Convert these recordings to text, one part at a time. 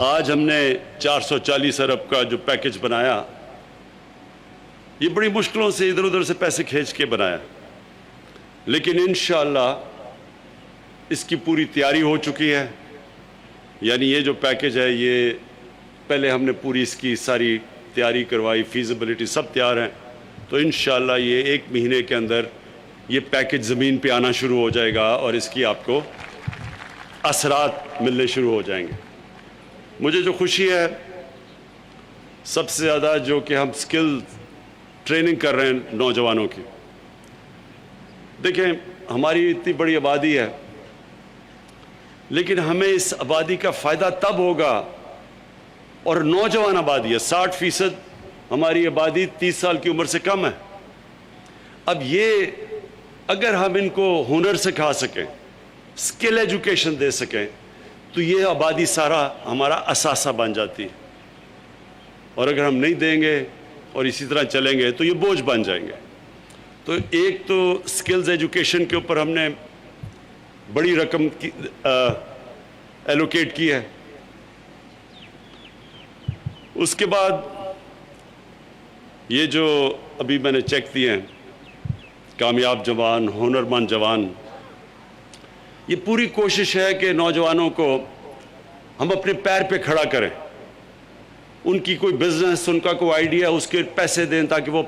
آج ہم نے 440 ارب کا جو پیکج بنایا، یہ بڑی مشکلوں سے ادھر ادھر سے پیسے کھینچ کے بنایا، لیکن انشاءاللہ اس کی پوری تیاری ہو چکی ہے. یعنی یہ جو پیکج ہے، یہ پہلے ہم نے پوری اس کی ساری تیاری کروائی، فیزیبلٹی سب تیار ہیں. تو انشاءاللہ یہ 1 مہینے کے اندر یہ پیکج زمین پہ آنا شروع ہو جائے گا اور اس کی آپ کو اثرات ملنے شروع ہو جائیں گے. مجھے جو خوشی ہے سب سے زیادہ، جو کہ ہم سکل ٹریننگ کر رہے ہیں نوجوانوں کی. دیکھیں، ہماری اتنی بڑی آبادی ہے، لیکن ہمیں اس آبادی کا فائدہ تب ہوگا، اور نوجوان آبادی ہے، 60% ہماری آبادی 30 سال کی عمر سے کم ہے. اب یہ اگر ہم ان کو ہنر سکھا سکیں، اسکل ایجوکیشن دے سکیں، تو یہ آبادی سارا ہمارا اثاثہ بن جاتی ہے. اور اگر ہم نہیں دیں گے اور اسی طرح چلیں گے تو یہ بوجھ بن جائیں گے. تو ایک تو اسکلز ایجوکیشن کے اوپر ہم نے بڑی رقم ایلوکیٹ کی ہے. اس کے بعد یہ جو ابھی میں نے چیک دیے ہیں، کامیاب جوان، ہنرمند جوان، یہ پوری کوشش ہے کہ نوجوانوں کو ہم اپنے پیر پہ کھڑا کریں. ان کی کوئی بزنس، ان کا کوئی آئیڈیا، اس کے پیسے دیں تاکہ وہ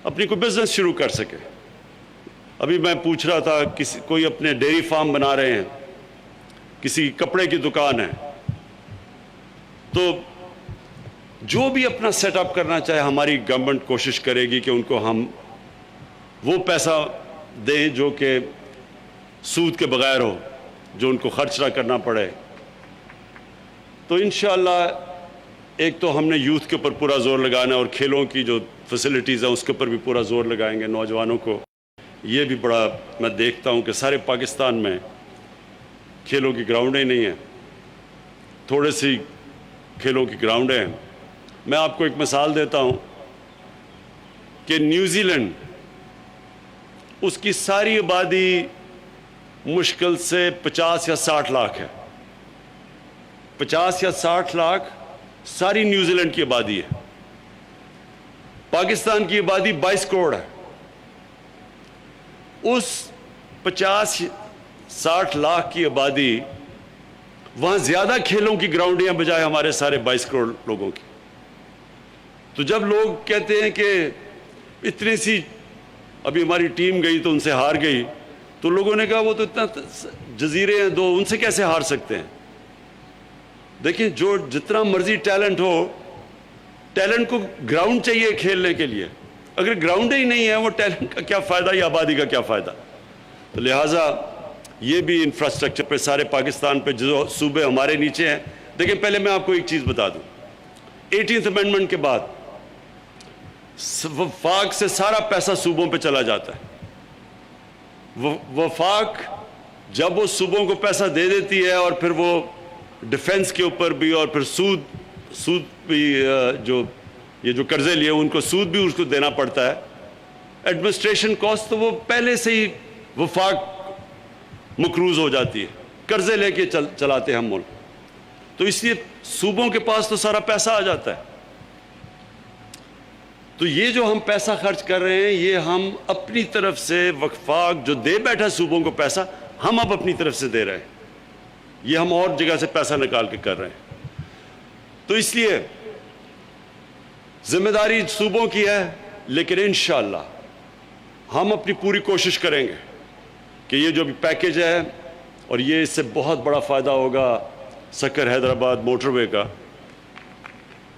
اپنی کوئی بزنس شروع کر سکے. ابھی میں پوچھ رہا تھا، کوئی اپنے ڈیری فارم بنا رہے ہیں، کسی کپڑے کی دکان ہے، تو جو بھی اپنا سیٹ اپ کرنا چاہے، ہماری گورنمنٹ کوشش کرے گی کہ ان کو ہم وہ پیسہ دیں جو کہ سود کے بغیر ہو، جو ان کو خرچ نہ کرنا پڑے. تو انشاءاللہ ایک تو ہم نے یوتھ کے اوپر پورا زور لگانا ہے، اور کھیلوں کی جو فیسلٹیز ہیں اس کے اوپر بھی پورا زور لگائیں گے نوجوانوں کو. یہ بھی بڑا میں دیکھتا ہوں کہ سارے پاکستان میں کھیلوں کی گراؤنڈیں نہیں ہیں، تھوڑے سی کھیلوں کی گراؤنڈیں ہیں. میں آپ کو ایک مثال دیتا ہوں کہ نیوزی لینڈ، اس کی ساری آبادی مشکل سے 50 یا 60 لاکھ ہے. 50 یا 60 لاکھ ساری نیوزی لینڈ کی آبادی ہے. پاکستان کی آبادی 22 کروڑ ہے. اس 50-60 لاکھ کی آبادی، وہاں زیادہ کھیلوں کی گراؤنڈیں ہیں بجائے ہمارے سارے 22 کروڑ لوگوں کی. تو جب لوگ کہتے ہیں کہ اتنی سی، ابھی ہماری ٹیم گئی تو ان سے ہار گئی، تو لوگوں نے کہا وہ تو اتنا جزیرے ہیں دو، ان سے کیسے ہار سکتے ہیں. دیکھیں، جو جتنا مرضی ٹیلنٹ ہو، ٹیلنٹ کو گراؤنڈ چاہیے کھیلنے کے لیے. اگر گراؤنڈ ہی نہیں ہے، وہ ٹیلنٹ کا کیا فائدہ، یا آبادی کا کیا فائدہ. تو لہٰذا یہ بھی انفراسٹرکچر پہ سارے پاکستان پہ جو صوبے ہمارے نیچے ہیں. دیکھیں، پہلے میں آپ کو ایک چیز بتا دوں، 18th امینڈمنٹ کے بعد وفاق سے سارا پیسہ صوبوں پہ چلا جاتا ہے. وفاق جب وہ صوبوں کو پیسہ دے دیتی ہے، اور پھر وہ ڈیفنس کے اوپر بھی، اور پھر سود بھی، یہ جو قرضے لیے ان کو سود بھی اس کو دینا پڑتا ہے، ایڈمنسٹریشن کاسٹ، تو وہ پہلے سے ہی وفاق مقروض ہو جاتی ہے، قرضے لے کے چلاتے ہیں ہم ملک. تو اس لیے صوبوں کے پاس تو سارا پیسہ آ جاتا ہے. تو یہ جو ہم پیسہ خرچ کر رہے ہیں، یہ ہم اپنی طرف سے، وفاق جو دے بیٹھا صوبوں کو پیسہ، ہم اب اپنی طرف سے دے رہے ہیں. یہ ہم اور جگہ سے پیسہ نکال کے کر رہے ہیں. تو اس لیے ذمہ داری صوبوں کی ہے، لیکن انشاءاللہ ہم اپنی پوری کوشش کریں گے کہ یہ جو بھی پیکج ہے، اور یہ اس سے بہت بڑا فائدہ ہوگا سکر حیدرآباد موٹر وے کا،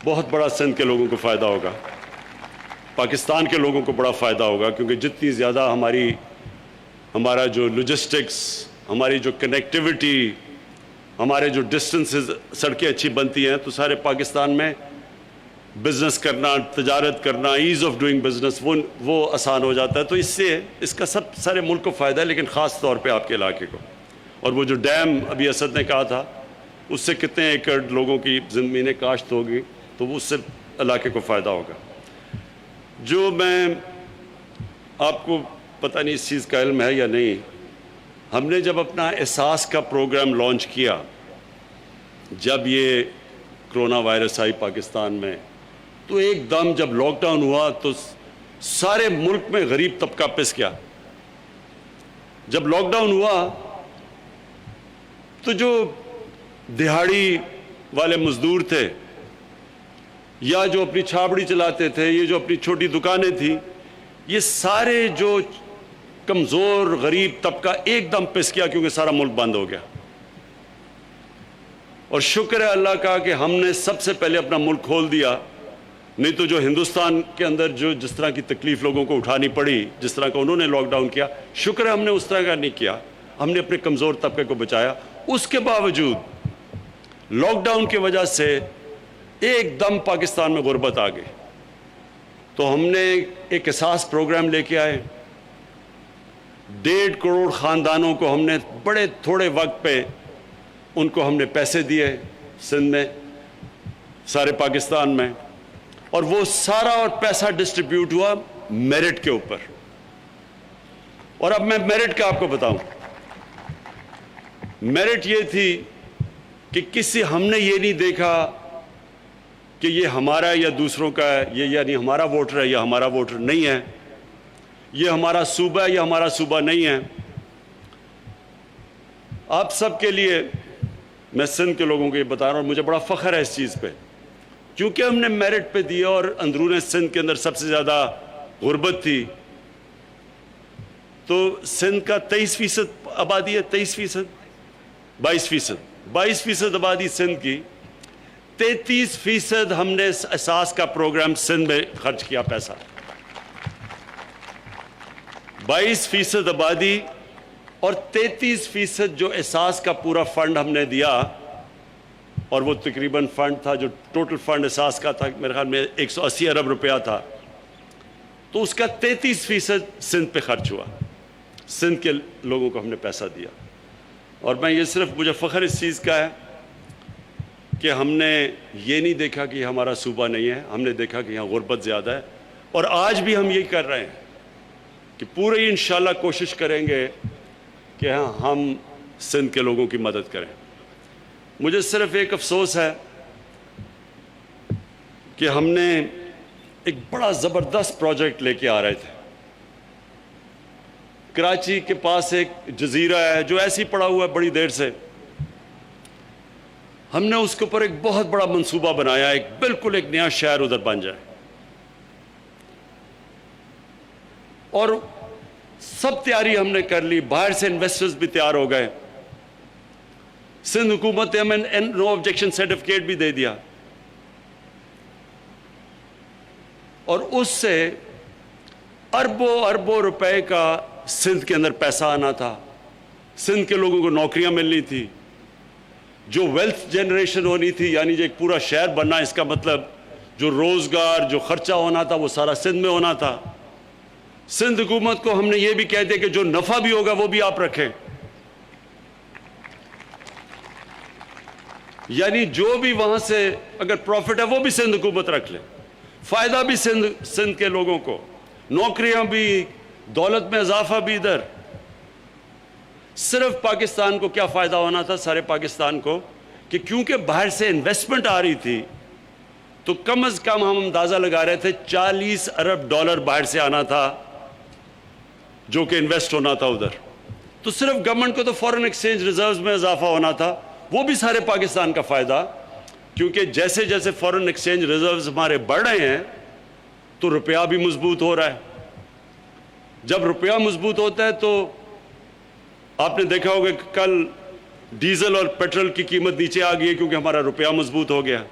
بہت بڑا سندھ کے لوگوں کو فائدہ ہوگا، پاکستان کے لوگوں کو بڑا فائدہ ہوگا. کیونکہ جتنی زیادہ ہمارا جو لاجسٹکس، ہماری جو کنیکٹیوٹی، ہمارے جو ڈسٹنسز، سڑکیں اچھی بنتی ہیں، تو سارے پاکستان میں بزنس کرنا، تجارت کرنا، ایز آف ڈوئنگ بزنس، وہ آسان ہو جاتا ہے. تو اس کا سارے ملک کو فائدہ ہے، لیکن خاص طور پہ آپ کے علاقے کو. اور وہ جو ڈیم ابھی اسد نے کہا تھا، اس سے کتنے ایکڑ لوگوں کی زمینیں کاشت ہوگی، تو اس سے علاقے کو فائدہ ہوگا. جو میں آپ کو پتہ نہیں اس چیز کا علم ہے یا نہیں، ہم نے جب اپنا احساس کا پروگرام لانچ کیا، جب یہ کرونا وائرس آئی پاکستان میں تو ایک دم جب لاک ڈاؤن ہوا تو سارے ملک میں غریب طبقہ پس گیا. جب لاک ڈاؤن ہوا تو جو دہاڑی والے مزدور تھے یا جو اپنی چھابڑی چلاتے تھے, یہ جو اپنی چھوٹی دکانیں تھیں, یہ سارے جو کمزور غریب طبقہ ایک دم پس گیا کیونکہ سارا ملک بند ہو گیا. اور شکر ہے اللہ کا کہ ہم نے سب سے پہلے اپنا ملک کھول دیا, نہیں تو جو ہندوستان کے اندر جو جس طرح کی تکلیف لوگوں کو اٹھانی پڑی, جس طرح کا انہوں نے لاک ڈاؤن کیا, شکر ہے ہم نے اس طرح کا نہیں کیا. ہم نے اپنے کمزور طبقے کو بچایا. اس کے باوجود لاک ڈاؤن کی وجہ سے ایک دم پاکستان میں غربت آ گئی. تو ہم نے ایک احساس پروگرام لے کے آئے. 1.5 کروڑ خاندانوں کو ہم نے بڑے تھوڑے وقت پہ ان کو ہم نے پیسے دیے سندھ میں, سارے پاکستان میں, اور وہ سارا اور پیسہ ڈسٹریبیوٹ ہوا میرٹ کے اوپر. اور اب میں میرٹ کا آپ کو بتاؤں. میرٹ یہ تھی کہ ہم نے یہ نہیں دیکھا کہ یہ ہمارا یا دوسروں کا ہے, یہ یعنی ہمارا ووٹر ہے یا ہمارا ووٹر نہیں ہے, یہ ہمارا صوبہ ہے یا ہمارا صوبہ نہیں ہے. آپ سب کے لیے میں سندھ کے لوگوں کو یہ بتا رہا ہوں, اور مجھے بڑا فخر ہے اس چیز پہ, کیونکہ ہم نے میرٹ پہ دیا اور اندرون سندھ کے اندر سب سے زیادہ غربت تھی. تو سندھ کا 23% آبادی ہے, 22% آبادی سندھ کی. 33% ہم نے احساس کا پروگرام سندھ میں خرچ کیا پیسہ. 22% آبادی اور 33% جو احساس کا پورا فنڈ ہم نے دیا, اور وہ تقریباً فنڈ تھا جو ٹوٹل فنڈ احساس کا تھا میرے خیال میں 180 ارب روپیہ تھا, تو اس کا 33% سندھ پہ خرچ ہوا. سندھ کے لوگوں کو ہم نے پیسہ دیا. اور میں یہ صرف مجھے فخر اس چیز کا ہے کہ ہم نے یہ نہیں دیکھا کہ یہ ہمارا صوبہ نہیں ہے, ہم نے دیکھا کہ یہاں غربت زیادہ ہے. اور آج بھی ہم یہی کر رہے ہیں کہ پورے انشاءاللہ کوشش کریں گے کہ ہم سندھ کے لوگوں کی مدد کریں. مجھے صرف ایک افسوس ہے کہ ہم نے ایک بڑا زبردست پروجیکٹ لے کے آ رہے تھے. کراچی کے پاس ایک جزیرہ ہے جو ایسے ہی پڑا ہوا ہے بڑی دیر سے. ہم نے اس کے اوپر ایک بہت بڑا منصوبہ بنایا, ایک بالکل ایک نیا شہر ادھر بن جائے. اور سب تیاری ہم نے کر لی, باہر سے انویسٹرز بھی تیار ہو گئے. سندھ حکومت نے ہمیں نو آبجیکشن سرٹیفکیٹ بھی دے دیا. اور اس سے اربوں روپے کا سندھ کے اندر پیسہ آنا تھا. سندھ کے لوگوں کو نوکریاں ملنی تھی, جو ویلتھ جنریشن ہونی تھی, یعنی جو ایک پورا شہر بننا, اس کا مطلب جو روزگار جو خرچہ ہونا تھا وہ سارا سندھ میں ہونا تھا. سندھ حکومت کو ہم نے یہ بھی کہہ دیا کہ جو نفع بھی ہوگا وہ بھی آپ رکھیں, یعنی جو بھی وہاں سے اگر پروفٹ ہے وہ بھی سندھ حکومت رکھ لے. فائدہ بھی سندھ کے لوگوں کو, نوکریاں بھی, دولت میں اضافہ بھی ادھر. صرف پاکستان کو کیا فائدہ ہونا تھا, سارے پاکستان کو, کہ کیونکہ باہر سے انویسٹمنٹ آ رہی تھی تو کم از کم ہم اندازہ لگا رہے تھے 40 ارب ڈالر باہر سے آنا تھا جو کہ انویسٹ ہونا تھا ادھر. تو صرف گورنمنٹ کو تو فورن ایکسچینج ریزروز میں اضافہ ہونا تھا, وہ بھی سارے پاکستان کا فائدہ, کیونکہ جیسے جیسے فورن ایکسچینج ریزروز ہمارے بڑھ رہے ہیں تو روپیہ بھی مضبوط ہو رہا ہے. جب روپیہ مضبوط ہوتا ہے تو آپ نے دیکھا ہوگا کہ کل ڈیزل اور پیٹرول کی قیمت نیچے آ گئی ہے کیونکہ ہمارا روپیہ مضبوط ہو گیا.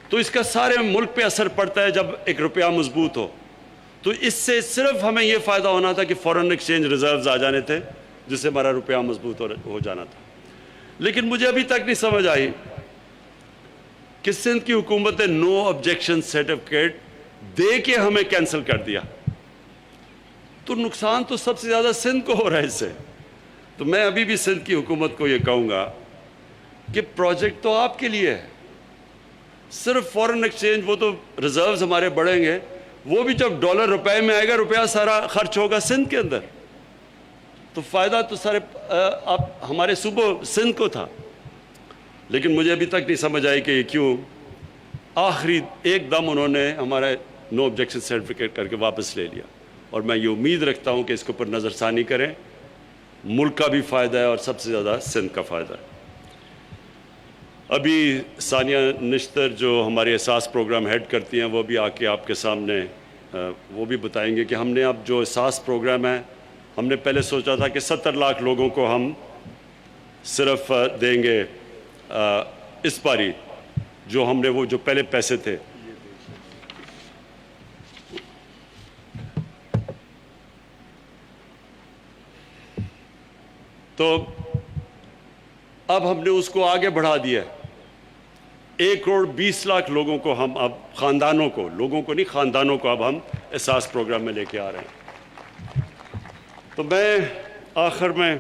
تو اس کا سارے ملک پہ اثر پڑتا ہے جب ایک روپیہ مضبوط ہو. تو اس سے صرف ہمیں یہ فائدہ ہونا تھا کہ فورن ایکسچینج ریزروز آ جانے تھے جس سے ہمارا روپیہ مضبوط ہو جانا تھا. لیکن مجھے ابھی تک نہیں سمجھ آئی کہ سندھ کی حکومت نے نو آبجیکشن سرٹیفکیٹ دے کے ہمیں کینسل کر دیا. تو نقصان تو سب سے زیادہ سندھ کو ہو رہا ہے اس سے. تو میں ابھی بھی سندھ کی حکومت کو یہ کہوں گا کہ پروجیکٹ تو آپ کے لیے ہے, صرف فورن ایکسچینج وہ تو ریزروز ہمارے بڑھیں گے, وہ بھی جب ڈالر روپے میں آئے گا روپیہ سارا خرچ ہوگا سندھ کے اندر. تو فائدہ تو سارے ہمارے صوبوں سندھ کو تھا، لیکن مجھے ابھی تک نہیں سمجھ آئی کہ یہ کیوں آخری ایک دم انہوں نے ہمارا نو آبجیکشن سرٹیفکیٹ کر کے واپس لے لیا. اور میں یہ امید رکھتا ہوں کہ اس کے اوپر نظر ثانی کریں. ملک کا بھی فائدہ ہے اور سب سے زیادہ سندھ کا فائدہ ہے. ابھی ثانیہ نشتر جو ہمارے احساس پروگرام ہیڈ کرتی ہیں وہ بھی آ کے آپ کے سامنے وہ بھی بتائیں گے کہ ہم نے اب جو احساس پروگرام ہے، ہم نے پہلے سوچا تھا کہ 70 لاکھ لوگوں کو ہم صرف دیں گے اس باری، جو ہم نے وہ جو پہلے پیسے تھے. تو اب ہم نے اس کو آگے بڑھا دیا ہے. 1,20,00,000 لوگوں کو ہم اب خاندانوں کو، لوگوں کو نہیں خاندانوں کو اب ہم احساس پروگرام میں لے کے آ رہے ہیں. تو میں آخر میں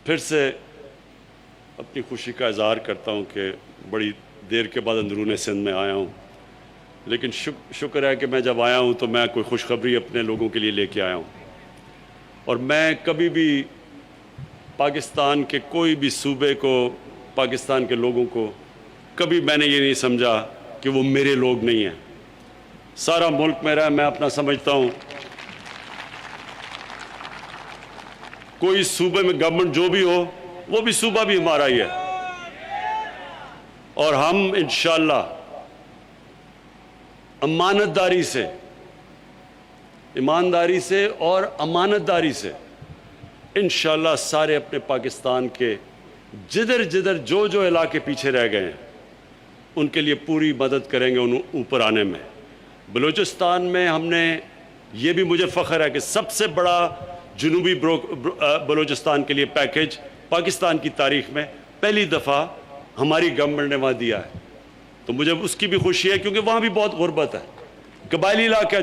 پھر سے اپنی خوشی کا اظہار کرتا ہوں کہ بڑی دیر کے بعد اندرون سندھ میں آیا ہوں، لیکن شکر ہے کہ میں جب آیا ہوں تو میں کوئی خوشخبری اپنے لوگوں کے لیے لے کے آیا ہوں. اور میں کبھی بھی پاکستان کے کوئی بھی صوبے کو، پاکستان کے لوگوں کو کبھی میں نے یہ نہیں سمجھا کہ وہ میرے لوگ نہیں ہیں. سارا ملک میرا ہے، میں اپنا سمجھتا ہوں. کوئی صوبے میں گورنمنٹ جو بھی ہو، وہ بھی صوبہ بھی ہمارا ہی ہے. اور ہم انشاءاللہ امانتداری سے، ایمانداری سے اور امانتداری سے انشاءاللہ سارے اپنے پاکستان کے جدھر جدھر جو جو علاقے پیچھے رہ گئے ہیں ان کے لیے پوری مدد کریں گے ان اوپر آنے میں. بلوچستان میں ہم نے، یہ بھی مجھے فخر ہے کہ سب سے بڑا جنوبی بلوچستان کے لیے پیکیج پاکستان کی تاریخ میں پہلی دفعہ ہماری گورنمنٹ نے وہاں دیا ہے. تو مجھے اس کی بھی خوشی ہے کیونکہ وہاں بھی بہت غربت ہے. قبائلی علاقہ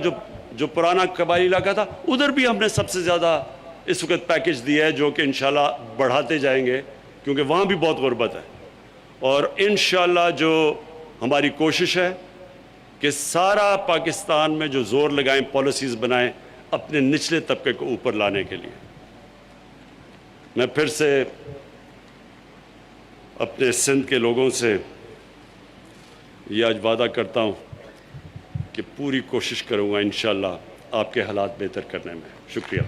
جو پرانا قبائلی علاقہ تھا ادھر بھی ہم نے سب سے زیادہ اس وقت پیکیج دیا ہے، جو کہ انشاءاللہ بڑھاتے جائیں گے کیونکہ وہاں بھی بہت غربت ہے. اور انشاءاللہ جو ہماری کوشش ہے کہ سارا پاکستان میں جو زور لگائیں، پالیسیز بنائیں اپنے نچلے طبقے کو اوپر لانے کے لیے. میں پھر سے اپنے سندھ کے لوگوں سے یہ آج وعدہ کرتا ہوں کہ پوری کوشش کروں گا انشاءاللہ آپ کے حالات بہتر کرنے میں. شکریہ.